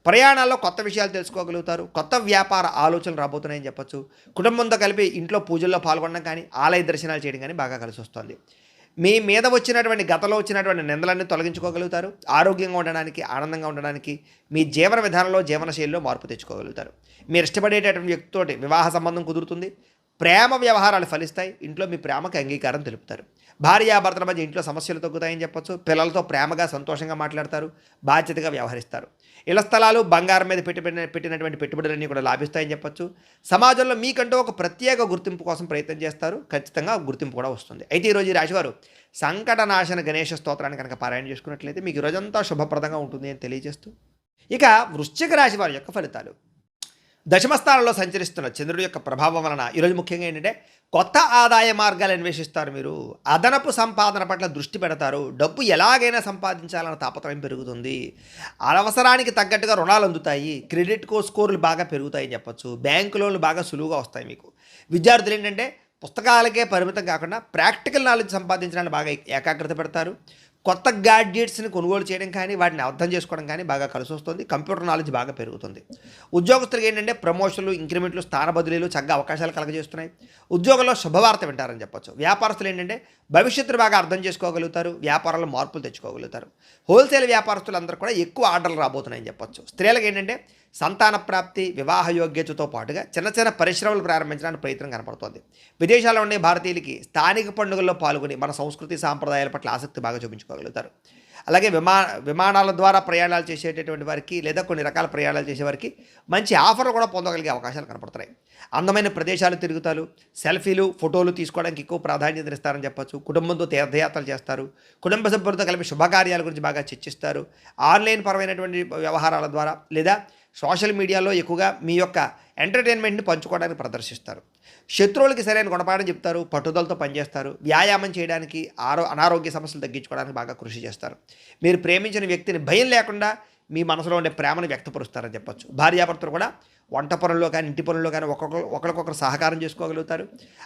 ప్రయాణాల్లో కొత్త విషయాలు తెలుసుకోగలుగుతారు. కొత్త వ్యాపార ఆలోచనలు రాబోతున్నాయని చెప్పొచ్చు. కుటుంబంతో కలిపి ఇంట్లో పూజల్లో పాల్గొనడం కానీ, ఆలయ దర్శనాలు చేయడం కానీ బాగా కలిసి వస్తుంది. మీ మీద వచ్చినటువంటి గతంలో వచ్చినటువంటి నిందలన్నీ తొలగించుకోగలుగుతారు. ఆరోగ్యంగా ఉండడానికి, ఆనందంగా ఉండడానికి మీ జీవన విధానంలో, జీవనశైలిలో మార్పు తెచ్చుకోగలుగుతారు. మీరు ఇష్టపడేటటువంటి వ్యక్తితోటి వివాహ సంబంధం కుదురుతుంది. ప్రేమ వ్యవహారాలు ఫలిస్తాయి. ఇంట్లో మీ ప్రేమకు అంగీకారం తెలుపుతారు. భార్యాభర్తల మధ్య ఇంట్లో సమస్యలు తగ్గుతాయని చెప్పొచ్చు. పిల్లలతో ప్రేమగా, సంతోషంగా మాట్లాడతారు. బాధ్యతగా వ్యవహరిస్తారు. ఇళ్ల స్థలాలు, బంగారం మీద పెట్టినటువంటి పెట్టుబడులన్నీ కూడా లాభిస్తాయని చెప్పొచ్చు. సమాజంలో మీకంటూ ఒక ప్రత్యేక గుర్తింపు కోసం ప్రయత్నం చేస్తారు. ఖచ్చితంగా గుర్తింపు కూడా వస్తుంది. అయితే ఈరోజు ఈ రాశివారు సంకటనాశన గణేష స్తోత్రాన్ని కనుక పారాయణ చేసుకున్నట్లయితే మీకు రోజంతా శుభప్రదంగా ఉంటుంది అని తెలియజేస్తూ, ఇక వృశ్చిక రాశి వారి యొక్క ఫలితాలు. దశమస్థానంలో సంచరిస్తున్న చంద్రుడి యొక్క ప్రభావం వలన ఈరోజు ముఖ్యంగా ఏంటంటే కొత్త ఆదాయ మార్గాలు అన్వేషిస్తారు. మీరు అదనపు సంపాదన పట్ల దృష్టి పెడతారు. డబ్బు ఎలాగైనా సంపాదించాలన్న తాపత్రయం పెరుగుతుంది. అవసరానికి తగ్గట్టుగా రుణాలు అందుతాయి. క్రెడిట్ స్కోర్లు బాగా పెరుగుతాయని చెప్పొచ్చు. బ్యాంకు లోన్లు బాగా సులువుగా వస్తాయి మీకు. విద్యార్థులు ఏంటంటే పుస్తకాలకే పరిమితం కాకుండా ప్రాక్టికల్ నాలెడ్జ్ సంపాదించడానికి బాగా ఏకాగ్రత పెడతారు. కొత్త గ్యాడ్జెట్స్ని కొనుగోలు చేయడం కానీ వాటిని అర్థం చేసుకోవడం కానీ బాగా కలిసి వస్తుంది. కంప్యూటర్ నాలెడ్జ్ బాగా పెరుగుతుంది. ఉద్యోగస్తులకు ఏంటంటే ప్రమోషన్లు, ఇంక్రిమెంట్లు, స్థాన బదిలీలు చక్కగా అవకాశాలు కలగజేస్తున్నాయి. ఉద్యోగంలో శుభవార్త వింటారని చెప్పొచ్చు. వ్యాపారస్తులు ఏంటంటే భవిష్యత్తును బాగా అర్థం చేసుకోగలుగుతారు. వ్యాపారంలో మార్పులు తెచ్చుకోగలుగుతారు. హోల్సేల్ వ్యాపారస్తులందరూ కూడా ఎక్కువ ఆర్డర్లు రాబోతున్నాయని చెప్పొచ్చు. స్త్రీలకు ఏంటంటే సంతాన ప్రాప్తి, వివాహ యోగ్యతతో పాటుగా చిన్న చిన్న పరిశ్రమలు ప్రారంభించడానికి ప్రయత్నం కనపడుతోంది. విదేశాల్లో ఉండే భారతీయులకి స్థానిక పండుగల్లో పాల్గొని మన సంస్కృతి సాంప్రదాయాల పట్ల ఆసక్తి బాగా చూపించుకోగలుగుతారు. అలాగే విమానాల ద్వారా ప్రయాణాలు చేసేటటువంటి వారికి లేదా కొన్ని రకాల ప్రయాణాలు చేసేవారికి మంచి ఆఫర్లు కూడా పొందగలిగే అవకాశాలు కనపడుతున్నాయి. అందమైన ప్రదేశాలు తిరుగుతారు. సెల్ఫీలు, ఫోటోలు తీసుకోవడానికి ఎక్కువ ప్రాధాన్యత ఇస్తారని చెప్పొచ్చు. కుటుంబంతో తీర్థయాత్రలు చేస్తారు. కుటుంబ సభ్యులతో కలిపి శుభకార్యాల గురించి బాగా చర్చిస్తారు. ఆన్లైన్ పరమైనటువంటి వ్యవహారాల ద్వారా లేదా సోషల్ మీడియాలో ఎక్కువగా మీ యొక్క ఎంటర్టైన్మెంట్ని పంచుకోవడానికి ప్రదర్శిస్తారు. శత్రువులకి సరైన గుణపాఠం చెప్తారు. పట్టుదలతో పనిచేస్తారు. వ్యాయామం చేయడానికి, అనారోగ్య సమస్యలు తగ్గించుకోవడానికి బాగా కృషి చేస్తారు. మీరు ప్రేమించిన వ్యక్తిని భయం లేకుండా మీ మనసులో ఉండే ప్రేమను వ్యక్తపరుస్తారని చెప్పొచ్చు. భార్యాభర్తలు కూడా వంట పనుల్లో కానీ ఇంటి పనుల్లో కానీ ఒకరికొకరు సహకారం చేసుకోగలుగుతారు.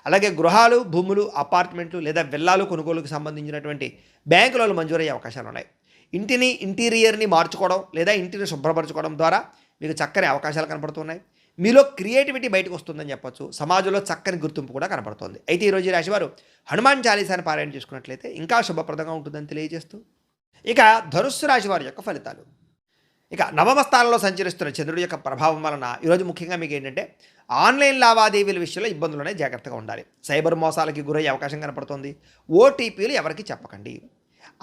అలాగే గృహాలు, భూములు, అపార్ట్మెంట్లు లేదా విల్లాలు కొనుగోలుకు సంబంధించినటువంటి బ్యాంకు లోన్లు మంజూరయ్యే అవకాశాలు ఉన్నాయి. ఇంటిని, ఇంటీరియర్ని మార్చుకోవడం లేదా ఇంటిని శుభ్రపరచుకోవడం ద్వారా మీకు చక్కని అవకాశాలు కనపడుతున్నాయి. మీలో క్రియేటివిటీ బయటకు వస్తుందని చెప్పొచ్చు. సమాజంలో చక్కని గుర్తింపు కూడా కనపడుతుంది. అయితే ఈరోజు ఈ రాశివారు హనుమాన్ చాలీసాని పారాయణ చేసుకున్నట్లయితే ఇంకా శుభప్రదంగా ఉంటుందని తెలియజేస్తూ, ఇక ధనుస్సు రాశి వారి యొక్క ఫలితాలు. ఇక నవమ స్థానంలో సంచరిస్తున్న చంద్రుడి యొక్క ప్రభావం వలన ఈరోజు ముఖ్యంగా మీకు ఏంటంటే ఆన్లైన్ లావాదేవీల విషయంలో ఇబ్బందులునే జాగ్రత్తగా ఉండాలి. సైబర్ మోసాలకి గురయ్యే అవకాశం కనపడుతుంది. ఓటీపీలు ఎవరికి చెప్పకండి.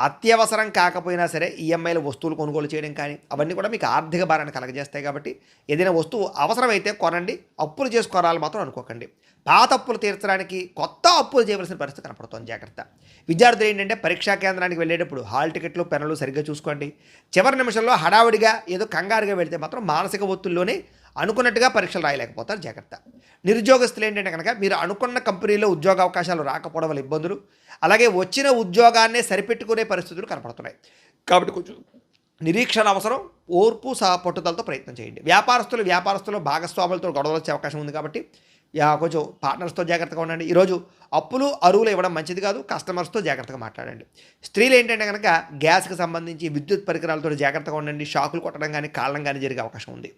అత్యవసరం కాకపోయినా సరే ఈఎంఐలు వస్తువులు కొనుగోలు చేయడం కానీ అవన్నీ కూడా మీకు ఆర్థిక భారాన్ని కలగజేస్తాయి. కాబట్టి ఏదైనా వస్తువు అవసరమైతే కొనండి. అప్పులు చేసుకోవాలి మాత్రం అనుకోకండి. పాత అప్పులు తీర్చడానికి కొత్త అప్పులు చేయవలసిన పరిస్థితి కనపడుతుంది. జాగ్రత్త. విద్యార్థులు ఏంటంటే పరీక్షా కేంద్రానికి వెళ్ళేటప్పుడు హాల్ టికెట్లు, పెన్నులు సరిగ్గా చూసుకోండి. చివరి నిమిషంలో హడావుడిగా ఏదో కంగారుగా వెళితే మాత్రం మానసిక ఒత్తిడిలోనే అనుకున్నట్టుగా పరీక్షలు రాయలేకపోతారు. జాగ్రత్త. నిరుద్యోగస్తులు ఏంటంటే కనుక మీరు అనుకున్న కంపెనీలో ఉద్యోగ అవకాశాలు రాకపోవడం వల్ల ఇబ్బందులు, అలాగే వచ్చిన ఉద్యోగాన్నే సరిపెట్టుకునే పరిస్థితులు కనపడుతున్నాయి. కాబట్టి కొంచెం నిరీక్షణ అవసరం. ఓర్పు పట్టుదలతో ప్రయత్నం చేయండి. వ్యాపారస్తులు భాగస్వాములతో గొడవలు వచ్చే అవకాశం ఉంది. కాబట్టి కొంచెం పార్ట్నర్స్తో జాగ్రత్తగా ఉండండి. ఈరోజు అప్పులు, అరువులు ఇవ్వడం మంచిది కాదు. కస్టమర్స్తో జాగ్రత్తగా మాట్లాడండి. స్త్రీలు ఏంటంటే కనుక గ్యాస్కి సంబంధించి విద్యుత్ పరికరాలతో జాగ్రత్తగా ఉండండి. షాకులు కొట్టడం కానీ కాళ్ళం కానీ జరిగే అవకాశం ఉంది.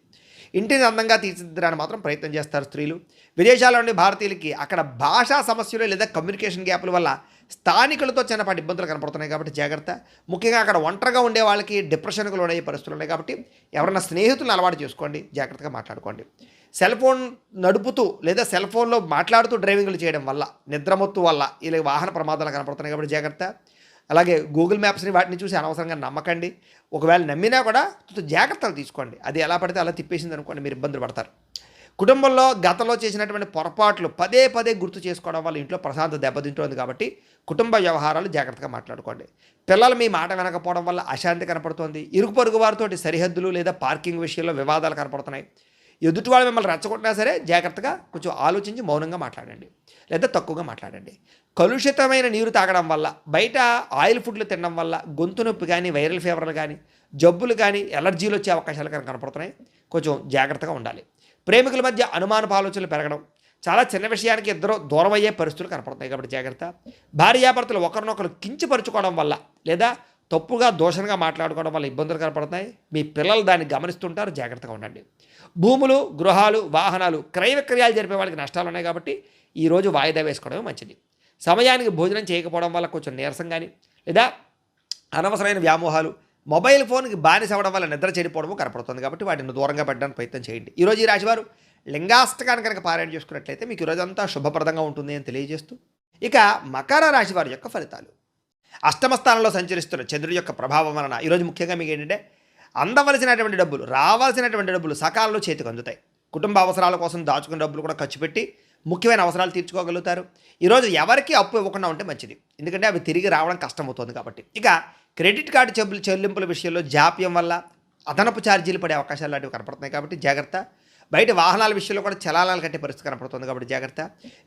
ఇంటిని అందంగా తీర్చిదిద్దడానికి మాత్రం ప్రయత్నం చేస్తారు స్త్రీలు. విదేశాల్లో ఉండే భారతీయులకి అక్కడ భాషా సమస్యలు లేదా కమ్యూనికేషన్ గ్యాప్ల వల్ల స్థానికులతో చిన్నపాటి ఇబ్బందులు కనపడుతున్నాయి. కాబట్టి జాగ్రత్త. ముఖ్యంగా అక్కడ ఒంటరిగా ఉండే వాళ్ళకి డిప్రెషన్కు లోనయ్యే పరిస్థితులు ఉన్నాయి. కాబట్టి ఎవరైనా స్నేహితులను అలవాటు చేసుకోండి. జాగ్రత్తగా మాట్లాడుకోండి. సెల్ ఫోన్ నడుపుతూ లేదా సెల్ ఫోన్లో మాట్లాడుతూ డ్రైవింగ్లు చేయడం వల్ల, నిద్రమత్తు వల్ల ఇలా వాహన ప్రమాదాలు కనపడుతున్నాయి. కాబట్టి జాగ్రత్త. అలాగే గూగుల్ మ్యాప్స్ని వాటిని చూసి అనవసరంగా నమ్మకండి. ఒకవేళ నమ్మినా కూడా జాగ్రత్తలు తీసుకోండి. అది ఎలా పడితే అలా తిప్పేసింది అనుకోండి, మీరు ఇబ్బందులు పడతారు. కుటుంబంలో గతంలో చేసినటువంటి పొరపాట్లు పదే పదే గుర్తు చేసుకోవడం వల్ల ఇంట్లో ప్రశాంతత దెబ్బతింటుంది. కాబట్టి కుటుంబ వ్యవహారాలు జాగ్రత్తగా మాట్లాడుకోండి. పిల్లలు మీ మాట వినకపోవడం వల్ల అశాంతి కనపడుతోంది. ఇరుగు పొరుగు వారితోటి సరిహద్దులు లేదా పార్కింగ్ విషయంలో వివాదాలు కనపడుతున్నాయి. ఎదుటివాళ్ళు మిమ్మల్ని రెచ్చగొట్టినా సరే జాగ్రత్తగా కొంచెం ఆలోచించి మౌనంగా మాట్లాడండి లేదా తక్కువగా మాట్లాడండి. కలుషితమైన నీరు తాగడం వల్ల, బయట ఆయిల్ ఫుడ్లు తినడం వల్ల గొంతు నొప్పి కానీ, వైరల్ ఫీవర్లు కానీ, జబ్బులు కానీ, ఎలర్జీలు వచ్చే అవకాశాలు కనపడుతున్నాయి. కొంచెం జాగ్రత్తగా ఉండాలి. ప్రేమికుల మధ్య అనుమానపు ఆలోచనలు పెరగడం, చాలా చిన్న విషయానికి ఇద్దరు దూరం అయ్యే పరిస్థితులు కనపడుతున్నాయి. కాబట్టి జాగ్రత్త. భార్యాభర్తలు ఒకరినొకరు కించపరుచుకోవడం వల్ల లేదా తప్పుగా దోషంగా మాట్లాడుకోవడం వల్ల ఇబ్బందులు కనపడుతున్నాయి. మీ పిల్లలు దాన్ని గమనిస్తుంటారు. జాగ్రత్తగా ఉండండి. భూములు, గృహాలు, వాహనాలు క్రయ విక్రయాలు జరిపే వాళ్ళకి నష్టాలు ఉన్నాయి. కాబట్టి ఈరోజు వాయిదా వేసుకోవడమే మంచిది. సమయానికి భోజనం చేయకపోవడం వల్ల కొంచెం నీరసం కానీ లేదా అనవసరమైన వ్యామోహాలు, మొబైల్ ఫోన్కి బానిస అవ్వడం వల్ల నిద్ర చెడిపోవడము కనపడుతుంది. కాబట్టి వాటిని దూరంగా పెట్టడానికి ప్రయత్నం చేయండి. ఈరోజు ఈ రాశివారు లింగాష్టకాన్ని కనుక పారాయణ చేసుకున్నట్లయితే మీకు ఈరోజంతా శుభప్రదంగా ఉంటుంది అని తెలియజేస్తూ, ఇక మకర రాశి వారి యొక్క ఫలితాలు. అష్టమ స్థానంలో సంచరిస్తున్న చంద్రుడి యొక్క ప్రభావం వలన ఈరోజు ముఖ్యంగా మీకు ఏంటంటే అందవలసినటువంటి డబ్బులు, రావాల్సినటువంటి డబ్బులు సకాలంలో చేతికి అందుతాయి. కుటుంబ అవసరాల కోసం దాచుకున్న డబ్బులు కూడా ఖర్చు పెట్టి ముఖ్యమైన అవసరాలు తీర్చుకోగలుగుతారు. ఈరోజు ఎవరికి అప్పు ఇవ్వకుండా ఉంటే మంచిది. ఎందుకంటే అవి తిరిగి రావడం కష్టమవుతుంది. కాబట్టి ఇక క్రెడిట్ కార్డు చెల్లింపుల విషయంలో జాప్యం వల్ల అదనపు ఛార్జీలు పడే అవకాశాలు లాంటివి కనపడుతున్నాయి. కాబట్టి జాగ్రత్త. బయట వాహనాల విషయంలో కూడా చలానాలు కట్టే పరిస్థితి కనపడుతుంది కాబట్టి జాగ్రత్త.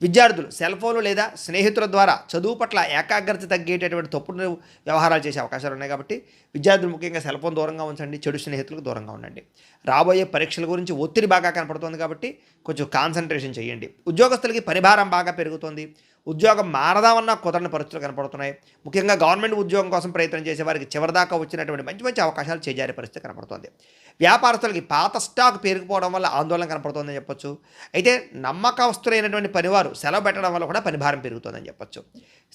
విద్యార్థులు సెల్ ఫోన్లు లేదా స్నేహితుల ద్వారా చదువు పట్ల ఏకాగ్రత తగ్గేటటువంటి తప్పుడు వ్యవహారాలు చేసే అవకాశాలు ఉన్నాయి కాబట్టి విద్యార్థులు ముఖ్యంగా సెల్ ఫోన్ దూరంగా ఉంచండి, చెడు స్నేహితులకు దూరంగా ఉండండి. రాబోయే పరీక్షల గురించి ఒత్తిడి బాగా కనపడుతుంది కాబట్టి కొంచెం కాన్సన్ట్రేషన్ చేయండి. ఉద్యోగస్తులకి పరిభారం బాగా పెరుగుతుంది. ఉద్యోగం మారదామన్నా కుదరని పరిస్థితులు కనపడుతున్నాయి. ముఖ్యంగా గవర్నమెంట్ ఉద్యోగం కోసం ప్రయత్నం చేసే వారికి చివరిదాకా వచ్చినటువంటి మంచి మంచి అవకాశాలు చేజారే పరిస్థితి కనపడుతుంది. వ్యాపారస్తులకి పాత స్టాక్ పేరుకుపోవడం వల్ల ఆందోళన కనపడుతుందని చెప్పొచ్చు. అయితే నమ్మకస్తులైనటువంటి పనివారు సెలవు పెట్టడం వల్ల కూడా పనిభారం పెరుగుతుందని చెప్పొచ్చు.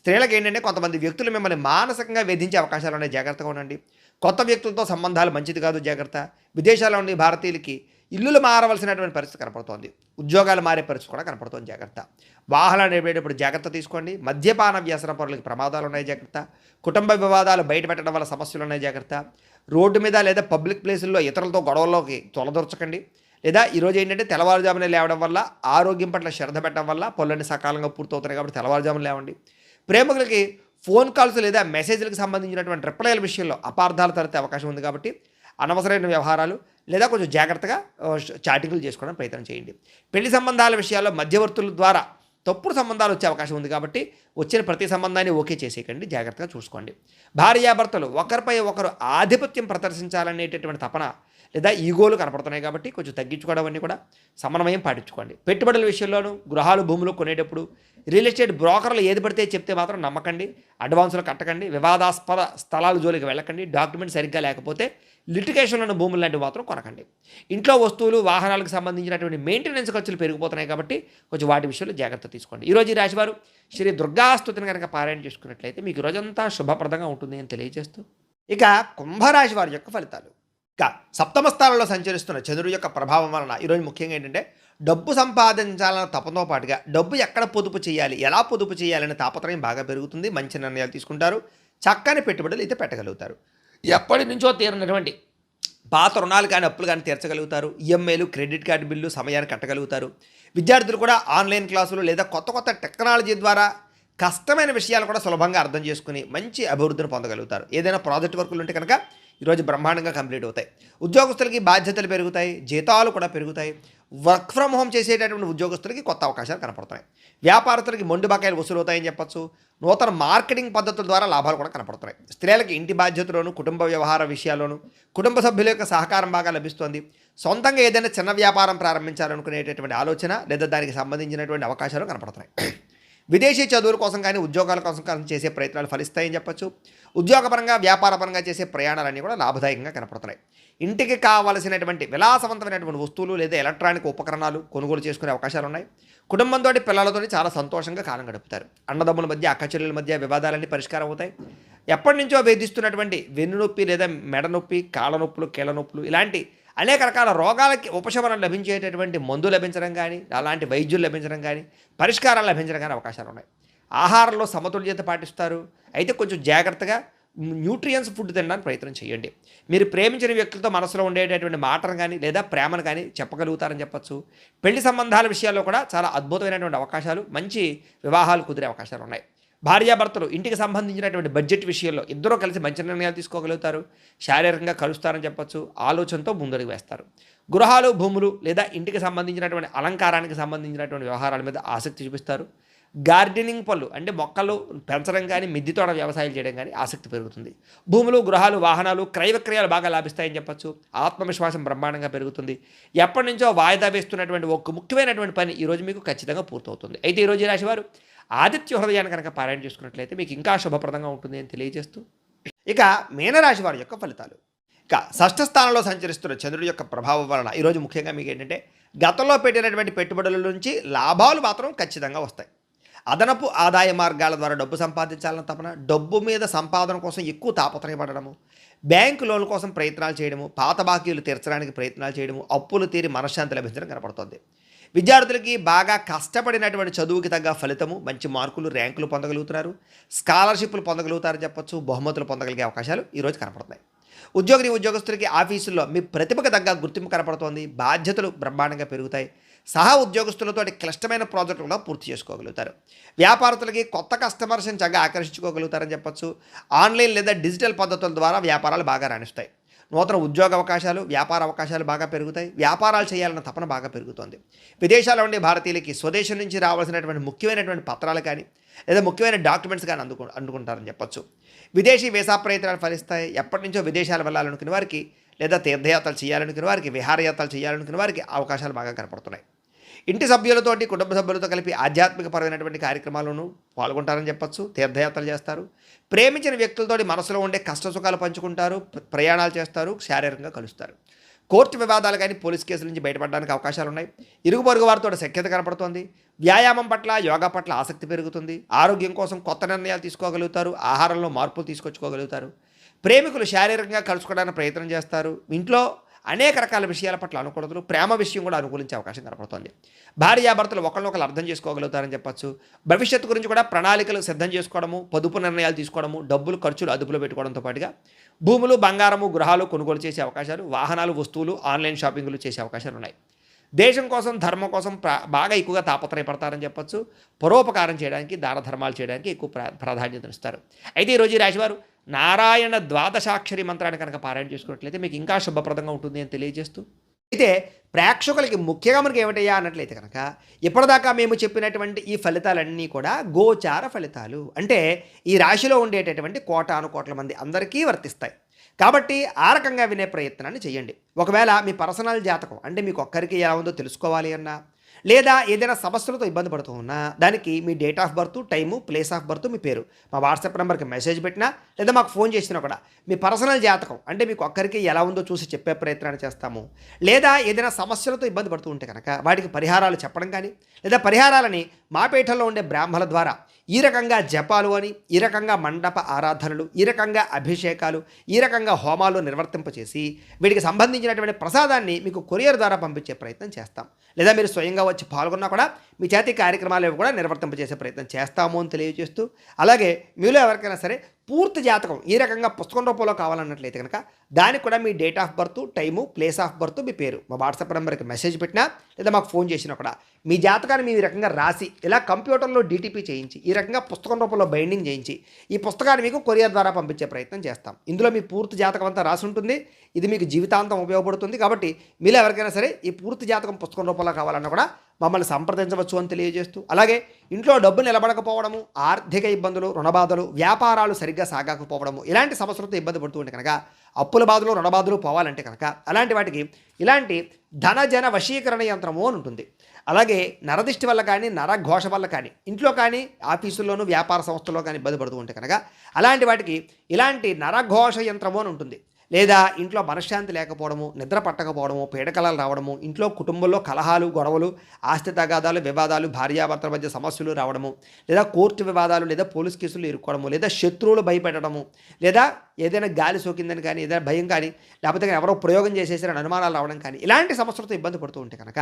స్త్రీలకు ఏంటంటే కొంతమంది వ్యక్తులు మిమ్మల్ని మానసికంగా వేధించే అవకాశాలు ఉన్నాయి, జాగ్రత్తగా ఉండండి. కొత్త వ్యక్తులతో సంబంధాలు మంచిది కాదు, జాగ్రత్త. విదేశాల్లో ఉండే భారతీయులకి ఇల్లులు మారవలసినటువంటి పరిస్థితి కనపడుతోంది. ఉద్యోగాలు మారే పరిస్థితి కూడా కనపడుతోంది, జాగ్రత్త. వాహనాలు నడిపేటప్పుడు జాగ్రత్త తీసుకోండి. మద్యపాన వ్యసన పరులకి ప్రమాదాలు ఉన్నాయి, జాగ్రత్త. కుటుంబ వివాదాలు బయట పెట్టడం వల్ల సమస్యలు ఉన్నాయి, జాగ్రత్త. రోడ్డు మీద లేదా పబ్లిక్ ప్లేసుల్లో ఇతరులతో గొడవల్లోకి తొలదొరచకండి. లేదా ఈరోజు ఏంటంటే తెల్లవారుజామునే లేవడం వల్ల, ఆరోగ్యం పట్ల శ్రద్ధ పెట్టడం వల్ల పనులన్నీ సకాలంగా పూర్తవుతున్నాయి కాబట్టి తెల్లవారుజామున లేవండి. ప్రేమికులకి ఫోన్ కాల్స్ లేదా మెసేజ్లకు సంబంధించినటువంటి రిప్లైల విషయంలో అపార్థాలు తలెత్తే అవకాశం ఉంది కాబట్టి అనవసరమైన వ్యవహారాలు లేదా కొంచెం జాగ్రత్తగా చాటింగ్లు చేసుకోవడం ప్రయత్నం చేయండి. పెళ్లి సంబంధాల విషయాల్లో మధ్యవర్తుల ద్వారా తప్పుడు సంబంధాలు వచ్చే అవకాశం ఉంది కాబట్టి వచ్చిన ప్రతి సంబంధాన్ని ఓకే చేసేయకండి, జాగ్రత్తగా చూసుకోండి. భార్యాభర్తలు ఒకరిపై ఒకరు ఆధిపత్యం ప్రదర్శించాలనేటటువంటి తపన లేదా ఈగోలు కనపడుతున్నాయి కాబట్టి కొంచెం తగ్గించుకోవడం అన్నీ కూడా సమన్వయం పాటించుకోండి. పెట్టుబడుల విషయంలోనూ గృహాలు భూములు కొనేటప్పుడు రియల్ ఎస్టేట్ బ్రోకర్లు ఏది పడితే చెప్తే మాత్రం నమ్మకండి, అడ్వాన్సులు కట్టకండి, వివాదాస్పద స్థలాల జోలికి వెళ్ళకండి, డాక్యుమెంట్ సరిగ్గా లేకపోతే లిటిగేషన్లను భూములు లాంటివి మాత్రం కొనకండి. ఇంట్లో వస్తువులు వాహనాలకు సంబంధించినటువంటి మెయింటెనెన్స్ ఖర్చులు పెరిగిపోతున్నాయి కాబట్టి కొంచెం వాటి విషయంలో జాగ్రత్త తీసుకోండి. ఈరోజు ఈ రాశివారు శ్రీ దుర్గాస్తుతిని కనుక పారాయణ చేసుకున్నట్లయితే మీకు రోజంతా శుభప్రదంగా ఉంటుంది అని తెలియజేస్తూ ఇక కుంభరాశి వారి యొక్క ఫలితాలు. ఇక సప్తమ స్థానంలో సంచరిస్తున్న చంద్రుడి యొక్క ప్రభావం వలన ఈరోజు ముఖ్యంగా ఏంటంటే డబ్బు సంపాదించాలన్న తపంతో పాటుగా డబ్బు ఎక్కడ పొదుపు చేయాలి, ఎలా పొదుపు చేయాలనే తాపత్రయం బాగా పెరుగుతుంది. మంచి నిర్ణయాలు తీసుకుంటారు, చక్కని పెట్టుబడులు అయితే పెట్టగలుగుతారు. ఎప్పటి నుంచో తీరనటువంటి పాత రుణాలు కానీ అప్పులు కానీ తీర్చగలుగుతారు. ఈఎంఐలు, క్రెడిట్ కార్డు బిల్లు సమయాన్ని కట్టగలుగుతారు. విద్యార్థులు కూడా ఆన్లైన్ క్లాసులు లేదా కొత్త కొత్త టెక్నాలజీ ద్వారా కష్టమైన విషయాలు కూడా సులభంగా అర్థం చేసుకుని మంచి అభివృద్ధిని పొందగలుగుతారు. ఏదైనా ప్రాజెక్ట్ వర్కులు ఉంటే కనుక ఈరోజు బ్రహ్మాండంగా కంప్లీట్ అవుతాయి. ఉద్యోగస్తులకి బాధ్యతలు పెరుగుతాయి, జీతాలు కూడా పెరుగుతాయి. వర్క్ ఫ్రమ్ హోమ్ చేసేటటువంటి ఉద్యోగస్తులకి కొత్త అవకాశాలు కనపడుతున్నాయి. వ్యాపారస్తులకి మొండి బకాయిలు వసూలు అవుతాయని చెప్పొచ్చు. నూతన మార్కెటింగ్ పద్ధతుల ద్వారా లాభాలు కూడా కనపడుతున్నాయి. స్త్రీలకి ఇంటి బాధ్యతలోను, కుటుంబ వ్యవహార విషయాల్లోనూ కుటుంబ సభ్యుల యొక్క సహకారం బాగా లభిస్తుంది. సొంతంగా ఏదైనా చిన్న వ్యాపారం ప్రారంభించాలనుకునేటటువంటి ఆలోచన లేదా దానికి సంబంధించినటువంటి అవకాశాలు కనపడుతున్నాయి. విదేశీ చదువుల కోసం కానీ ఉద్యోగాల కోసం కానీ చేసే ప్రయత్నాలు ఫలిస్తాయని చెప్పొచ్చు. ఉద్యోగపరంగా వ్యాపారపరంగా చేసే ప్రయాణాలన్నీ కూడా లాభదాయకంగా కనపడుతున్నాయి. ఇంటికి కావలసినటువంటి విలాసవంతమైనటువంటి వస్తువులు లేదా ఎలక్ట్రానిక్ ఉపకరణాలు కొనుగోలు చేసుకునే అవకాశాలు ఉన్నాయి. కుటుంబంతో పిల్లలతో చాలా సంతోషంగా కాలం గడుపుతారు. అన్నదమ్ముల మధ్య, అక్కచెల్లెల మధ్య వివాదాలన్నీ పరిష్కారం అవుతాయి. ఎప్పటి నుంచో వేధిస్తున్నటువంటి వెన్నునొప్పి లేదా మెడ నొప్పి, కాళ్ళ నొప్పులు, కీళ్ళ నొప్పులు ఇలాంటి అనేక రకాల రోగాలకి ఉపశమనం లభించేటటువంటి మందు లభించడం కానీ, అలాంటి వైద్యులు లభించడం కానీ, పరిష్కారాలు లభించడం కానీ అవకాశాలు ఉన్నాయి. ఆహారంలో సమతుల్యత పాటిస్తారు. అయితే కొంచెం జాగ్రత్తగా న్యూట్రియన్స్ ఫుడ్ తినడానికి ప్రయత్నం చేయండి. మీరు ప్రేమించిన వ్యక్తులతో మనసులో ఉండేటటువంటి మాటను కానీ లేదా ప్రేమను కానీ చెప్పగలుగుతారని చెప్పచ్చు. పెళ్లి సంబంధాల విషయాల్లో కూడా చాలా అద్భుతమైనటువంటి అవకాశాలు, మంచి వివాహాలు కుదిరే అవకాశాలు ఉన్నాయి. భార్యాభర్తలు ఇంటికి సంబంధించినటువంటి బడ్జెట్ విషయంలో ఇద్దరూ కలిసి మంచి నిర్ణయాలు తీసుకోగలుగుతారు. శారీరకంగా కలుస్తారని చెప్పచ్చు. ఆలోచనతో ముందడుగు వేస్తారు. గృహాలు, భూములు లేదా ఇంటికి సంబంధించినటువంటి అలంకారానికి సంబంధించినటువంటి వ్యవహారాల మీద ఆసక్తి చూపిస్తారు. గార్డెనింగ్ పనులు అంటే మొక్కలు పెంచడం కానీ, మిద్దె తోట వ్యవసాయం చేయడం కానీ ఆసక్తి పెరుగుతుంది. భూములు, గృహాలు, వాహనాలు, క్రయ విక్రయాలు బాగా లాభిస్తాయని చెప్పచ్చు. ఆత్మవిశ్వాసం బ్రహ్మాండంగా పెరుగుతుంది. ఎప్పటి నుంచో వాయిదా వేస్తున్నటువంటి ఒక ముఖ్యమైనటువంటి పని ఈరోజు మీకు ఖచ్చితంగా పూర్తవుతుంది. అయితే ఈరోజు ఈ రాశివారు ఆదిత్య హృదయాన్ని కనుక పారాయణ చేసుకున్నట్లయితే మీకు ఇంకా శుభప్రదంగా ఉంటుంది అని తెలియజేస్తూ ఇక మీనరాశి వారి యొక్క ఫలితాలు. ఇక షష్ఠ స్థానంలో సంచరిస్తున్న చంద్రుడి యొక్క ప్రభావం వలన ఈరోజు ముఖ్యంగా మీకు ఏంటంటే గతంలో పెట్టినటువంటి పెట్టుబడుల నుంచి లాభాలు మాత్రం ఖచ్చితంగా వస్తాయి. అదనపు ఆదాయ మార్గాల ద్వారా డబ్బు సంపాదించాలన్న తపన, డబ్బు మీద సంపాదన కోసం ఎక్కువ తాపత్రయపడము, బ్యాంకు లోన్ల కోసం ప్రయత్నాలు చేయడము, పాత బాకీలు తీర్చడానికి ప్రయత్నాలు చేయడము, అప్పులు తీరి మనశ్శాంతి లభించడం కనపడుతుంది. విద్యార్థులకి బాగా కష్టపడినటువంటి చదువుకి తగ్గ ఫలితము, మంచి మార్కులు, ర్యాంకులు పొందగలుగుతున్నారు. స్కాలర్షిప్లు పొందగలుగుతారని చెప్పొచ్చు. బహుమతులు పొందగలిగే అవకాశాలు ఈరోజు కనపడుతున్నాయి. ఉద్యోగస్తులకి ఆఫీసుల్లో మీ ప్రతిభకు తగ్గ గుర్తింపు కనపడుతోంది. బాధ్యతలు బ్రహ్మాండంగా పెరుగుతాయి. సహా ఉద్యోగస్తులతో క్లిష్టమైన ప్రాజెక్టులు కూడా పూర్తి చేసుకోగలుగుతారు. వ్యాపారస్తులకి కొత్త కస్టమర్స్ని చక్కగా ఆకర్షించుకోగలుగుతారని చెప్పొచ్చు. ఆన్లైన్ లేదా డిజిటల్ పద్ధతుల ద్వారా వ్యాపారాలు బాగా రాణిస్తాయి. నూతన ఉద్యోగ అవకాశాలు, వ్యాపార అవకాశాలు బాగా పెరుగుతాయి. వ్యాపారాలు చేయాలన్న తపన బాగా పెరుగుతోంది. విదేశాల్లో ఉండే భారతీయులకి స్వదేశం నుంచి రావాల్సినటువంటి ముఖ్యమైనటువంటి పత్రాలు కానీ లేదా ముఖ్యమైన డాక్యుమెంట్స్ కానీ అందుకుంటారని చెప్పొచ్చు. విదేశీ వీసా ప్రయత్నాలు ఫలిస్తాయి. ఎప్పటి నుంచో విదేశాలు వెళ్ళాలనుకునే వారికి లేదా తీర్థయాత్రలు చేయాలనుకునే వారికి, విహారయాత్రలు చేయాలనుకునే వారికి అవకాశాలు బాగా కనపడుతున్నాయి. ఇంటి సభ్యులతోటి, కుటుంబ సభ్యులతో కలిపి ఆధ్యాత్మికపరమైనటువంటి కార్యక్రమాలను పాల్గొంటారని చెప్పొచ్చు. తీర్థయాత్రలు చేస్తారు. ప్రేమించిన వ్యక్తులతోటి మనసులో ఉండే కష్టసుఖాలు పంచుకుంటారు. ప్రయాణాలు చేస్తారు. శారీరకంగా కలుస్తారు. కోర్టు వివాదాలు కానీ పోలీస్ కేసుల నుంచి బయటపడడానికి అవకాశాలు ఉన్నాయి. ఇరుగు పొరుగు వారితో సఖ్యత కనపడుతోంది. వ్యాయామం పట్ల, యోగా పట్ల ఆసక్తి పెరుగుతుంది. ఆరోగ్యం కోసం కొత్త నిర్ణయాలు తీసుకోగలుగుతారు. ఆహారంలో మార్పులు తీసుకొచ్చుకోగలుగుతారు. ప్రేమికులు శారీరకంగా కలుసుకోవడానికి ప్రయత్నం చేస్తారు. ఇంట్లో అనేక రకాల విషయాల పట్ల అనుకూలతలు, ప్రేమ విషయం కూడా అనుకూలించే అవకాశం కనపడుతోంది. భార్యాభర్తలు ఒకరినొకరు అర్థం చేసుకోగలుగుతారని చెప్పచ్చు. భవిష్యత్తు గురించి కూడా ప్రణాళికలు సిద్ధం చేసుకోవడము, పొదుపు నిర్ణయాలు తీసుకోవడము, డబ్బులు ఖర్చులు అదుపులో పెట్టుకోవడంతో పాటుగా భూములు, బంగారము, గృహాలు కొనుగోలు చేసే అవకాశాలు, వాహనాలు, వస్తువులు, ఆన్లైన్ షాపింగ్లు చేసే అవకాశాలు ఉన్నాయి. దేశం కోసం, ధర్మం కోసం బాగా ఎక్కువగా తాపత్రయపడతారని చెప్పచ్చు. పరోపకారం చేయడానికి, దాన ధర్మాలు చేయడానికి ఎక్కువ ప్రాధాన్యతనిస్తారు. అయితే ఈరోజు ఈ రాశివారు నారాయణ ద్వాదశాక్షరి మంత్రాన్ని కనుక పారాయణ చేసుకున్నట్లయితే మీకు ఇంకా శుభప్రదంగా ఉంటుంది అని తెలియజేస్తూ, అయితే ప్రేక్షకులకి ముఖ్యంగా మనకి ఏమిటయ్యా అన్నట్లయితే కనుక ఇప్పటిదాకా మేము చెప్పినటువంటి ఈ ఫలితాలన్నీ కూడా గోచార ఫలితాలు. అంటే ఈ రాశిలో ఉండేటటువంటి కోటాను కోట్ల మంది అందరికీ వర్తిస్తాయి. కాబట్టి ఆ రకంగా వినే ప్రయత్నాన్ని చేయండి. ఒకవేళ మీ పర్సనల్ జాతకం అంటే మీకు ఒక్కరికి ఎలా ఉందో తెలుసుకోవాలి అన్నా, లేదా ఏదైనా సమస్యలతో ఇబ్బంది పడుతూ ఉన్నా దానికి మీ date of birth, time, place of birth, మీ పేరు మా వాట్సాప్ నెంబర్కి మెసేజ్ పెట్టినా లేదా మాకు ఫోన్ చేసినా కూడా మీ పర్సనల్ జాతకం అంటే మీకు ఒక్కరికి ఎలా ఉందో చూసి చెప్పే ప్రయత్నాన్ని చేస్తాము. లేదా ఏదైనా సమస్యలతో ఇబ్బంది పడుతూ ఉంటే కనుక వాటికి పరిహారాలు చెప్పడం కానీ లేదా పరిహారాలని మా పీఠంలో ఉండే బ్రాహ్మణుల ద్వారా ఈ రకంగా జపాలు అని, ఈ రకంగా మండప ఆరాధనలు, ఈ రకంగా అభిషేకాలు, ఈ రకంగా హోమాలు నిర్వర్తింపచేసి వీటికి సంబంధించినటువంటి ప్రసాదాన్ని మీకు కొరియర్ ద్వారా పంపించే ప్రయత్నం చేస్తాం. లేదా మీరు స్వయంగా వచ్చి పాల్గొన్నా కూడా మీ చేతి కార్యక్రమాలు కూడా నిర్వర్తింపజేసే ప్రయత్నం చేస్తాము అని తెలియజేస్తూ, అలాగే మీలో ఎవరికైనా సరే పూర్తి జాతకం ఈ రకంగా పుస్తకం రూపంలో కావాలన్నట్లయితే కనుక దానికి కూడా మీ date of birth, time, place of birth, మీ పేరు మా వాట్సాప్ నెంబర్కి మెసేజ్ పెట్టినా లేదా మాకు ఫోన్ చేసినా కూడా మీ జాతకాన్ని మీ రకంగా రాసి ఇలా కంప్యూటర్లో డీటీపీ చేయించి ఈ రకంగా పుస్తకం రూపంలో బైండింగ్ చేయించి ఈ పుస్తకాన్ని మీకు కొరియర్ ద్వారా పంపించే ప్రయత్నం చేస్తాం. ఇందులో మీ పూర్తి జాతకం అంతా రాసి ఉంటుంది. ఇది మీకు జీవితాంతం ఉపయోగపడుతుంది. కాబట్టి మీలో ఎవరికైనా సరే ఈ పూర్తి జాతకం పుస్తకం రూపంలో కావాలన్నా కూడా మమ్మల్ని సంప్రదించవచ్చు అని తెలియజేస్తూ, అలాగే ఇంట్లో డబ్బు నిలబడకపోవడము, ఆర్థిక ఇబ్బందులు, రుణబాధలు, వ్యాపారాలు సరిగ్గా సాగకపోవడము ఇలాంటి సమస్యలతో ఇబ్బంది పడుతూ ఉంటే కనుక అప్పుల బాధలు, రుణబాధలు పోవాలంటే కనుక అలాంటి వాటికి ఇలాంటి ధనజన వశీకరణ యంత్రము అని ఉంటుంది. అలాగే నరదిష్టి వల్ల కానీ, నరఘోష వల్ల కానీ, ఇంట్లో కానీ, ఆఫీసుల్లోనూ, వ్యాపార సంస్థల్లో కానీ ఇబ్బంది పడుతూ ఉంటే కనుక అలాంటి వాటికి ఇలాంటి నరఘోష యంత్రము అని ఉంటుంది. లేదా ఇంట్లో మనశ్శాంతి లేకపోవడము, నిద్ర పట్టకపోవడము, పీడకలాలు రావడము, ఇంట్లో కుటుంబంలో కలహాలు, గొడవలు, ఆస్తి తగాదాలు, వివాదాలు, భార్యాభర్తల మధ్య సమస్యలు రావడము, లేదా కోర్టు వివాదాలు, లేదా పోలీస్ కేసులు ఇరుక్కోవడము, లేదా శత్రువులు భయపెట్టడము, లేదా ఏదైనా గాలి సోకిందని కానీ, ఏదైనా భయం కానీ, లేకపోతే ఎవరో ప్రయోగం చేసేసారని అనుమానాలు రావడం కానీ ఇలాంటి సమస్యలతో ఇబ్బంది పడుతూ ఉంటే కనుక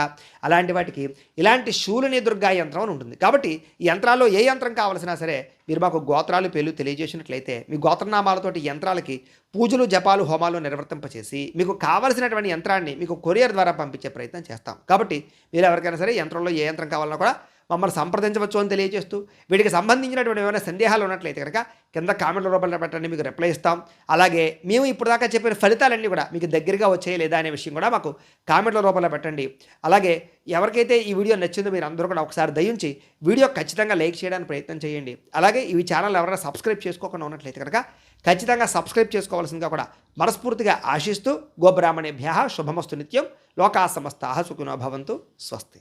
అలాంటి వాటికి ఇలాంటి శూలిని దుర్గా యంత్రం అని ఉంటుంది. కాబట్టి ఈ యంత్రాల్లో ఏ యంత్రం కావాల్సినా సరే మీరు మాకు గోత్రాలు, పేర్లు తెలియజేసినట్లయితే మీ గోత్రనామాలతోటి యంత్రాలకి పూజలు, జపాలు, హోమాలు నిర్వర్తింపచేసి మీకు కావలసినటువంటి యంత్రాన్ని మీకు కొరియర్ ద్వారా పంపించే ప్రయత్నం చేస్తాం. కాబట్టి మీరు ఎవరికైనా సరే యంత్రంలో ఏ యంత్రం కావాలన్నా కూడా మమ్మల్ని సంప్రదించవచ్చు అని తెలియజేస్తూ, వీటికి సంబంధించినటువంటి ఏమైనా సందేహాలు ఉన్నట్లయితే కనుక కింద కామెంట్ల రూపంలో పెట్టండి, మీకు రిప్లై ఇస్తాం. అలాగే మేము ఇప్పుడు దాకా చెప్పిన ఫలితాలన్నీ కూడా మీకు దగ్గరగా వచ్చాయి లేదా అనే విషయం కూడా మాకు కామెంట్ల రూపంలో పెట్టండి. అలాగే ఎవరికైతే ఈ వీడియో నచ్చిందో మీరు అందరూ కూడా ఒకసారి దయించి వీడియో ఖచ్చితంగా లైక్ చేయడానికి ప్రయత్నం చేయండి. అలాగే ఈ ఛానల్ ఎవరైనా సబ్స్క్రైబ్ చేసుకోకుండా ఉన్నట్లయితే కనుక ఖచ్చితంగా సబ్స్క్రైబ్ చేసుకోవాల్సిందిగా కూడా మనస్ఫూర్తిగా ఆశిస్తూ, గోబ్రాహ్మణేభ్యః శుభమస్తు నిత్యం, లోకా సమస్తాః సుఖినో భవంతు, స్వస్తి.